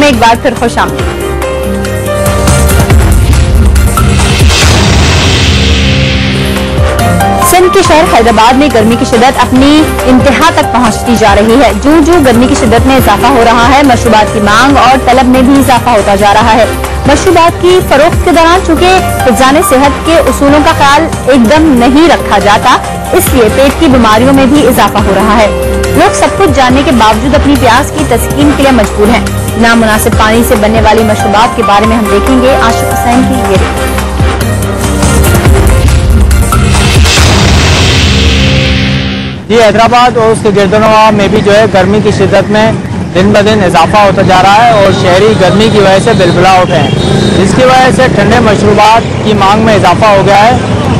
में एक बार फिर खुशामदीद। सिंध के शहर हैदराबाद में गर्मी की शिद्दत अपनी इंतहा तक पहुंचती जा रही है। जो जो गर्मी की शिद्दत में इजाफा हो रहा है, मशरूबात की मांग और तलब में भी इजाफा होता जा रहा है। मशरूबात की फरोख्त के दौरान चूंकि हिफ्ज़ान सेहत के उसूलों का ख्याल एकदम नहीं रखा जाता, इसलिए पेट की बीमारियों में भी इजाफा हो रहा है। लोग सब कुछ जानने के बावजूद अपनी प्यास की तस्कीन के लिए मजबूर हैं। नामुनासिब पानी से बनने वाली मशरूबात के बारे में हम देखेंगे आशिक हुसैन की ये रिपोर्ट। जी, हैदराबाद और उसके गिरदोनवा में भी जो है गर्मी की शिद्दत में दिन ब दिन इजाफा होता जा रहा है और शहरी गर्मी की वजह से बिलबिला उठे हैं, जिसकी वजह से ठंडे मशरूबात की मांग में इजाफा हो गया है।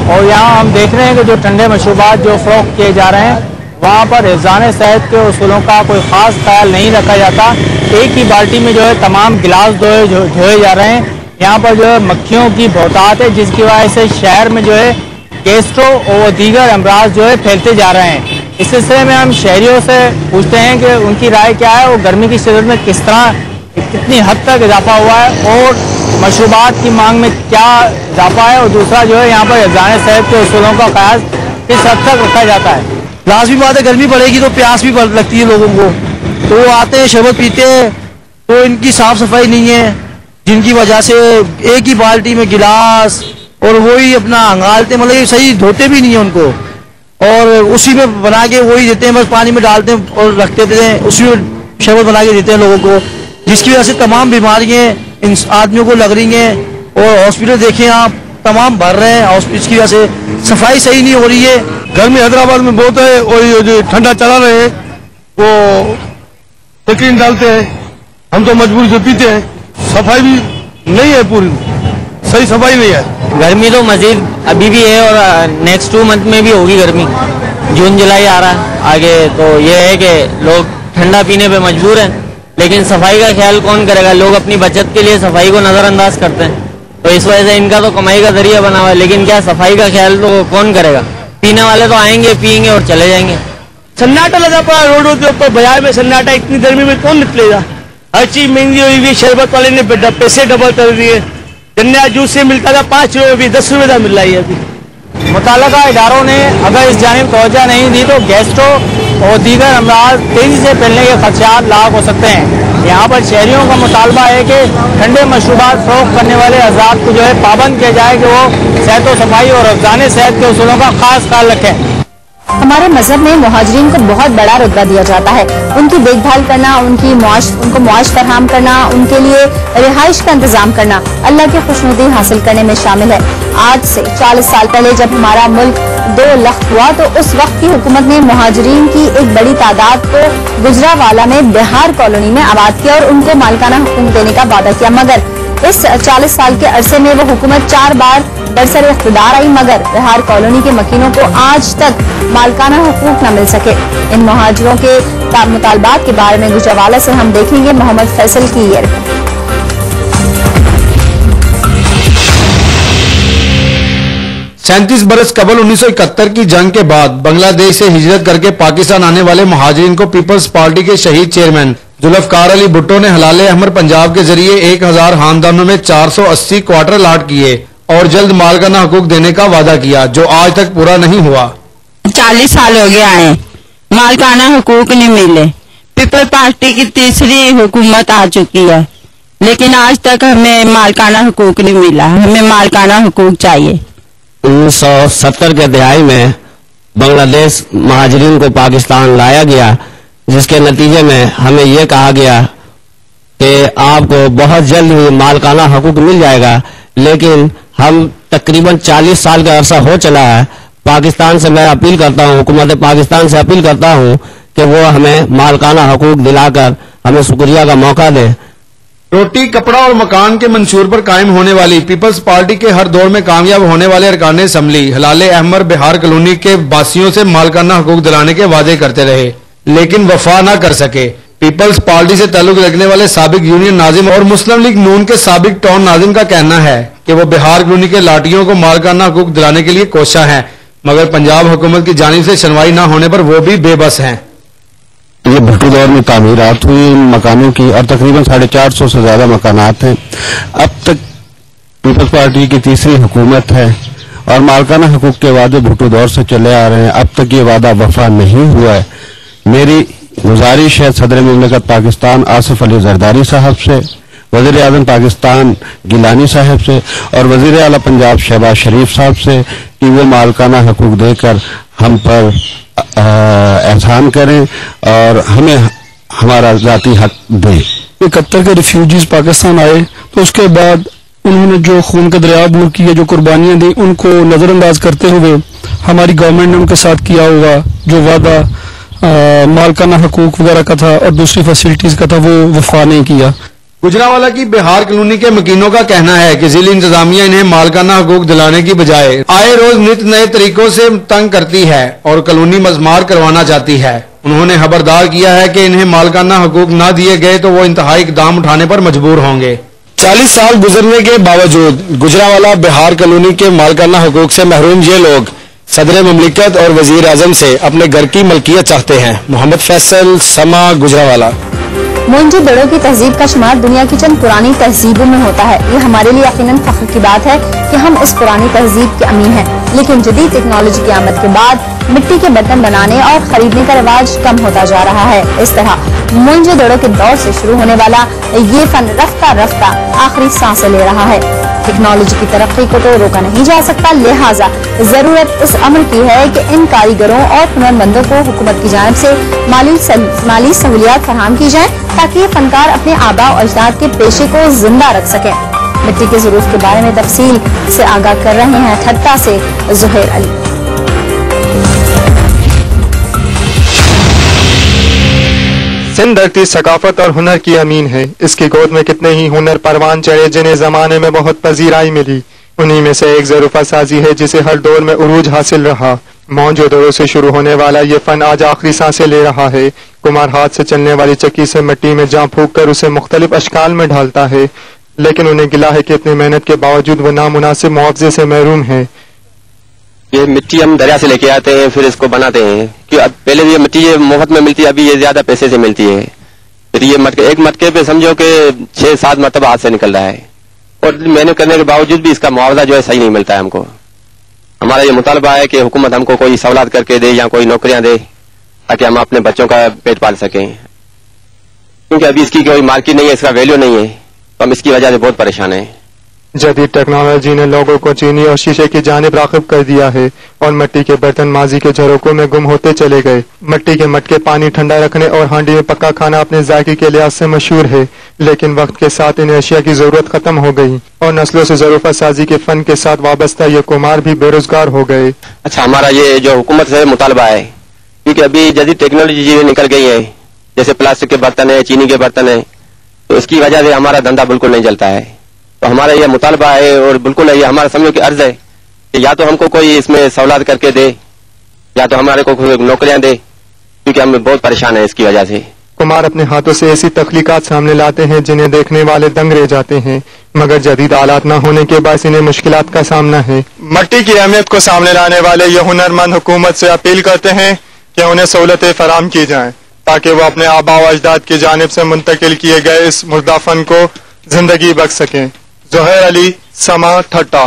और यहाँ हम देख रहे हैं कि जो ठंडे मशरूबात जो फ़रोख्त किए जा रहे हैं, वहाँ पर हिफ्ज़ान सेहत के उसूलों का कोई ख़ास ख्याल नहीं रखा जाता। एक ही बाल्टी में जो है तमाम गिलास धोए जा रहे हैं। यहाँ पर जो है मक्खियों की बहुतात है, जिसकी वजह से शहर में जो है गैस्ट्रो और दीगर अमराज जो है फैलते जा रहे हैं। इस सिलसिले में हम शहरियों से पूछते हैं कि उनकी राय क्या है और गर्मी की शिद्दत में कितनी हद तक इजाफा हुआ है और मशरूबात की मांग में क्या इजाफा है, और दूसरा जो है यहाँ पर हिफ्ज़ान सेहत के उसूलों का ख्याल किस हद तक रखा जाता है। लाजमी बात है, गर्मी पड़ेगी तो प्यास भी लगती है लोगों को, तो वो आते हैं शरबत पीते हैं, तो इनकी साफ सफाई नहीं है, जिनकी वजह से एक ही बाल्टी में गिलास और वही अपना हंगालते, मतलब सही धोते भी नहीं है उनको, और उसी में बना के वही देते हैं, बस पानी में डालते हैं और रख देते हैं, उसी में शरबत बना के देते हैं लोगों को, जिसकी वजह से तमाम बीमारियाँ इन आदमियों को लग रही हैं। और हॉस्पिटल देखें आप, तमाम भर रहे हैं हॉस्पिटल की वजह से, सफाई सही नहीं हो रही है। गर्मी हैदराबाद में बहुत है और ये जो ठंडा चला रहे हैं वो तकरीन डालते हैं, हम तो मजबूरी से पीते हैं। सफाई भी नहीं है, पूरी सही सफाई नहीं है। गर्मी तो मजीद अभी भी है और नेक्स्ट 2 मंथ में भी होगी गर्मी। जून जुलाई आ रहा है आगे, तो ये है कि लोग ठंडा पीने पे मजबूर हैं, लेकिन सफाई का ख्याल कौन करेगा। लोग अपनी बचत के लिए सफाई को नज़रअंदाज करते हैं, तो इस वजह से इनका तो कमाई का जरिया बना हुआ है, लेकिन क्या सफाई का ख्याल तो कौन करेगा। पीने वाले तो आएंगे, पियेंगे और चले जाएंगे। सन्नाटा लगा पड़ा रोडों के ऊपर, बाजार में सन्नाटा, इतनी गर्मी में कौन निकलेगा। हर चीज महंगी हुई हुई, शरबत वाले ने पैसे डबल कर दिए। गन्ना जूस से मिलता था 5 रुपये, अभी 10 रुपये का मिल रहा है अभी। मुताल्लिका इदारों ने अगर इस जानिब तवज्जो नहीं दी तो गैस्ट्रो और दीगर अमराज तेजी से फैलने के खदशात लाक हो सकते हैं। यहाँ पर शहरियों का मुतालबा है कि ठंडे मशरूबात फरोख्त करने वाले अज़ात को जो है पाबंद किया जाए कि वो सेहत व सफाई और हिफ्ज़ान सेहत के उसूलों का खास ख्याल रखें। हमारे मजहब में मुहाजिरीन को बहुत बड़ा रुतबा दिया जाता है। उनकी देखभाल करना, उनको मुआश फराहम करना, उनके लिए रिहाइश का इंतजाम करना अल्लाह की खुशनुदी हासिल करने में शामिल है। आज से 40 साल पहले जब हमारा मुल्क 2 लाख हुआ तो उस वक्त की हुकूमत ने मुहाजिरीन की एक बड़ी तादाद को गुजरावाला में बिहार कॉलोनी में आबाद किया और उनको मालिकाना हुकूक देने का वादा किया। मगर इस 40 साल के अरसे में वो हुकूमत 4 बार बरसर इख्तिदार आई, मगर बिहार कॉलोनी के मकीनों को आज तक मालिकाना हुकूक न मिल सके। इन मुहाजिरों के मुतालबात के बारे में गुजरावाला से हम देखेंगे मोहम्मद फैसल की ये रिपोर्ट। 37 बरस कबल 1971 की जंग के बाद बांग्लादेश से हिजरत करके पाकिस्तान आने वाले महाजिरीन को पीपल्स पार्टी के शहीद चेयरमैन जुल्फकार अली भुट्टो ने हलाले अहमर पंजाब के जरिए 1000 खानदानों में 480 क्वार्टर अलाट किए और जल्द मालिकाना हुकूक देने का वादा किया, जो आज तक पूरा नहीं हुआ। 40 साल हो गया है, मालिकाना हुकूक नहीं मिले। पीपल पार्टी की तीसरी हुकूमत आ चुकी है, लेकिन आज तक हमें मालिकाना हुकूक नहीं मिला। हमें मालिकाना हुकूक चाहिए। 1970 के दहाई में बांग्लादेश महाजरीन को पाकिस्तान लाया गया, जिसके नतीजे में हमें यह कहा गया कि आपको बहुत जल्द ही मालिकाना हुकूक मिल जाएगा, लेकिन हम तकरीबन 40 साल का अरसा हो चला है। पाकिस्तान से मैं अपील करता हूँ, हुकूमत पाकिस्तान से अपील करता हूँ कि वो हमें मालिकाना हुकूक दिलाकर हमें शुक्रिया का मौका दे। रोटी, कपड़ा और मकान के मंशूर पर कायम होने वाली पीपल्स पार्टी के हर दौर में कामयाब होने वाले अरकान असम्बली हलाले अहमर बिहार कॉलोनी के वासियों से मालिकाना हुकूक दिलाने के वादे करते रहे, लेकिन वफा न कर सके। पीपल्स पार्टी से ताल्लुक रखने वाले साबिक यूनियन नाजिम और मुस्लिम लीग नून के साबिक टाउन नाजिम का कहना है कि वो बिहार कॉलोनी के लाटियों को मालिकाना हुकूक दिलाने के लिए कोशा है, मगर पंजाब हुकूमत की जानिब से सुनवाई न होने पर वो भी बेबस हैं। یہ بھٹو دور میں تعمیرات ہوئی ان مکانوں کی اور تقریباً 450 سے زیادہ مکانات ہیں. اب تک پیپلز پارٹی کی تیسری حکومت ہے اور مالکانہ حقوق کے وعدے بھٹو دور سے چلے آ رہے ہیں. اب تک یہ وعدہ وفا نہیں ہوا ہے. میری گزارش ہے صدر مملکت پاکستان آصف علی زرداری صاحب سے, وزیر اعظم پاکستان گیلانی صاحب سے اور وزیر اعلیٰ پنجاب شہباز شریف صاحب سے کہ وہ مالکانہ حقوق دے کر ہم پر احسان کریں اور ہمیں ہمارا ذاتی حق دیں. 71 کے ریفیوجیز پاکستان آئے تو اس کے بعد انہوں نے جو خون کا دریا عبور کیا, جو قربانیاں دی, ان کو نظر انداز کرتے ہوئے ہماری گورنمنٹ نے ان کے ساتھ کیا ہوا جو وعدہ مالکانہ حقوق وغیرہ کا تھا اور دوسری فیسلٹیز کا تھا وہ وفا نہیں کیا. گجرانوالہ کی بہار کالونی کے مکینوں کا کہنا ہے کہ ضلعی انتظامیہ انہیں مالکانہ حقوق دلانے کی بجائے آئے روز نت نئے طریقوں سے تنگ کرتی ہے اور کالونی مزمار کروانا چاہتی ہے. انہوں نے خبردار کیا ہے کہ انہیں مالکانہ حقوق نہ دیے گئے تو وہ انتہائی اقدام اٹھانے پر مجبور ہوں گے. 40 سال گزرنے کے باوجود گجرانوالہ بہار کالونی کے مالکانہ حقوق سے محروم یہ لوگ صدر مملکت اور وزیر اعظم سے اپنے گھر کی ملکیت چاہتے ہیں. محمد فیصل, سما, گجرانوالہ. مونجو دڑوں کی تہذیب کا شمار دنیا کی چند پرانی تہذیبوں میں ہوتا ہے. یہ ہمارے لیے یقیناً فخر کی بات ہے کہ ہم اس پرانی تہذیب کے امین ہیں, لیکن جدید ٹیکنالوجی کی آمد کے بعد مٹی کے برتن بنانے اور خریدنے کا رواج کم ہوتا جا رہا ہے. اس طرح مونجو دڑوں کے دور سے شروع ہونے والا یہ فن رفتہ رفتہ آخری سانسیں لے رہا ہے. ٹیکنالوجی کی ترقی کو تو روکا نہیں جا سکتا, لہٰذا ضرورت اس عمل کی ہے کہ ان کاریگروں اور ہنرمندوں کو حکومت کی جانب سے مالی سہولیات فراہم کی جائیں تاکہ یہ فنکار اپنے آباء و اجداد کے پیشے کو زندہ رکھ سکیں. مٹی کے ظروف کے بارے میں تفصیل سے آگاہ کر رہے ہیں ٹھٹا سے زہیر علی. سندھ دھرتی ثقافت اور ہنر کی امین ہے. اس کی گود میں کتنے ہی ہنر پروان چڑھے جنہیں زمانے میں بہت پذیرائی ملی. انہی میں سے ایک ظروفہ سازی ہے جسے ہر دور میں عروج حاصل رہا. موجو دوروں سے شروع ہونے والا یہ فن آج آخری سانسیں لے رہا ہے. کمار ہاتھ سے چلنے والی چکی سے مٹی میں جاں پھونک کر اسے مختلف اشکال میں ڈھالتا ہے, لیکن انہیں گلا ہے کہ اتنی محنت کے باوجود وہ نامناسب معاوضے سے محروم ہیں. یہ مٹی ہم دریا سے لے کے آتے ہیں, پھر اس کو بناتے ہیں. کہ اب پہلے یہ مٹی یہ مفت میں ملتی ہے, ابھی یہ زیادہ پیسے سے ملتی ہے. پھر یہ ایک مٹکے پہ سمجھو کہ 6-7 مرتبہ ہاتھ سے نکل رہا ہے, اور محنت کرنے کے باوجود بھی اس کا معاوضہ جو ہے صحیح نہیں ملتا ہے ہم کو. ہمارا یہ مطالبہ ہے کہ حکومت ہم کو کوئی سہولت کر کے دے یا کوئی نوکریاں دے تاکہ ہم اپنے بچوں کا پیٹ پال سکیں, کیونکہ ابھی اس کی کوئی مارکیٹ نہیں ہے, اس کا ویلیو نہیں ہے, تو ہم اس کی وجہ سے بہت پریشان ہیں. جدید ٹیکنالوجی نے لوگوں کو چینی اور شیشے کی جانب راغب کر دیا ہے اور مٹی کے برتن ماضی کے جھروکوں میں گم ہوتے چلے گئے. مٹی کے مٹکے پانی ٹھنڈا رکھنے اور ہانڈی میں پکا کھانا اپنے ذائقے کے لحاظ سے مشہور ہے, لیکن وقت کے ساتھ ان اشیاء کی ضرورت ختم ہو گئی اور نسلوں سے ظروفہ سازی کے فن کے ساتھ وابستہ یہ کمار بھی بے روزگار ہو گئے. اچھا, ہمارا یہ جو حکومت سے مطالبہ ہے, کیونکہ ابھی جدید ٹیکنالوجی چیزیں نکل گئی ہیں, جیسے پلاسٹک کے برتن ہیں, چینی کے برتن ہیں, تو اس کی وجہ سے ہمارا دھندا بالکل نہیں چلتا ہے. تو ہمارا یہ مطالبہ ہے اور بالکل یہ ہمارا سمجھو کہ عرض ہے کہ یا تو ہم کو کوئی اس میں سہولت کر کے دے یا تو ہمارے کو نوکریاں دے, کیونکہ ہم بہت پریشان ہیں اس کی وجہ سے. کمار اپنے ہاتھوں سے ایسی تخلیقات سامنے لاتے ہیں جنہیں دیکھنے والے دنگ رہ جاتے ہیں, مگر جدید آلات نہ ہونے کے باعث انہیں مشکلات کا سامنا ہے. مٹی کی اہمیت کو سامنے لانے والے یہ ہنرمند حکومت سے اپیل کرتے ہیں کہ انہیں سہولتیں فراہم کی جائیں تاکہ وہ اپنے آباء و اجداد کی جانب سے منتقل کیے گئے اس مردہ فن کو زندگی بخش سکیں. زہیر علی, سما, ٹھٹا.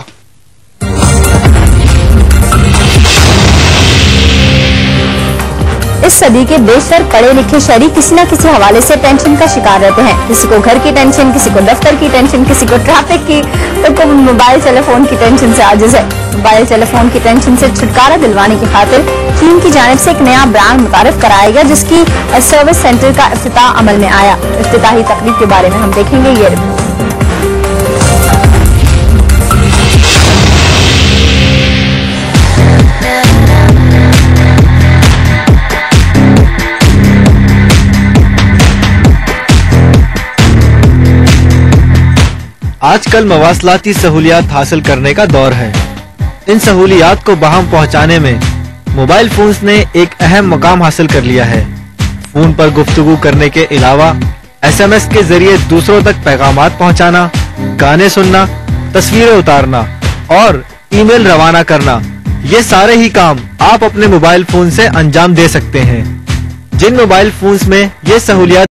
اس صدی کے بیشتر پڑھے لکھے شہری کسی نہ کسی حوالے سے ٹینشن کا شکار رہتے ہیں. کسی کو گھر کی ٹینشن, کسی کو دفتر کی ٹینشن, کسی کو ٹریفک کی, تو کوئی موبائل ٹیلی فون کی ٹینشن سے عاجز ہے. موبائل ٹیلی فون کی ٹینشن سے چھٹکارا دلوانے کی خاطر چین کی جانب سے ایک نیا برانڈ متعارف کرایا گیا جس کی سروس سینٹر کا افتتاح عمل میں آیا. افتتاحی تقریب کے بارے میں ہم دیکھیں گے یہ رپورٹ. آج کل مواصلاتی سہولیات حاصل کرنے کا دور ہے. ان سہولیات کو باہم پہنچانے میں موبائل فونز نے ایک اہم مقام حاصل کر لیا ہے. فون پر گفتگو کرنے کے علاوہ SMS کے ذریعے دوسروں تک پیغامات پہنچانا, گانے سننا, تصویریں اتارنا اور ای میل روانہ کرنا, یہ سارے ہی کام آپ اپنے موبائل فون سے انجام دے سکتے ہیں. जिन मोबाइल फोन्स में ये सहूलियात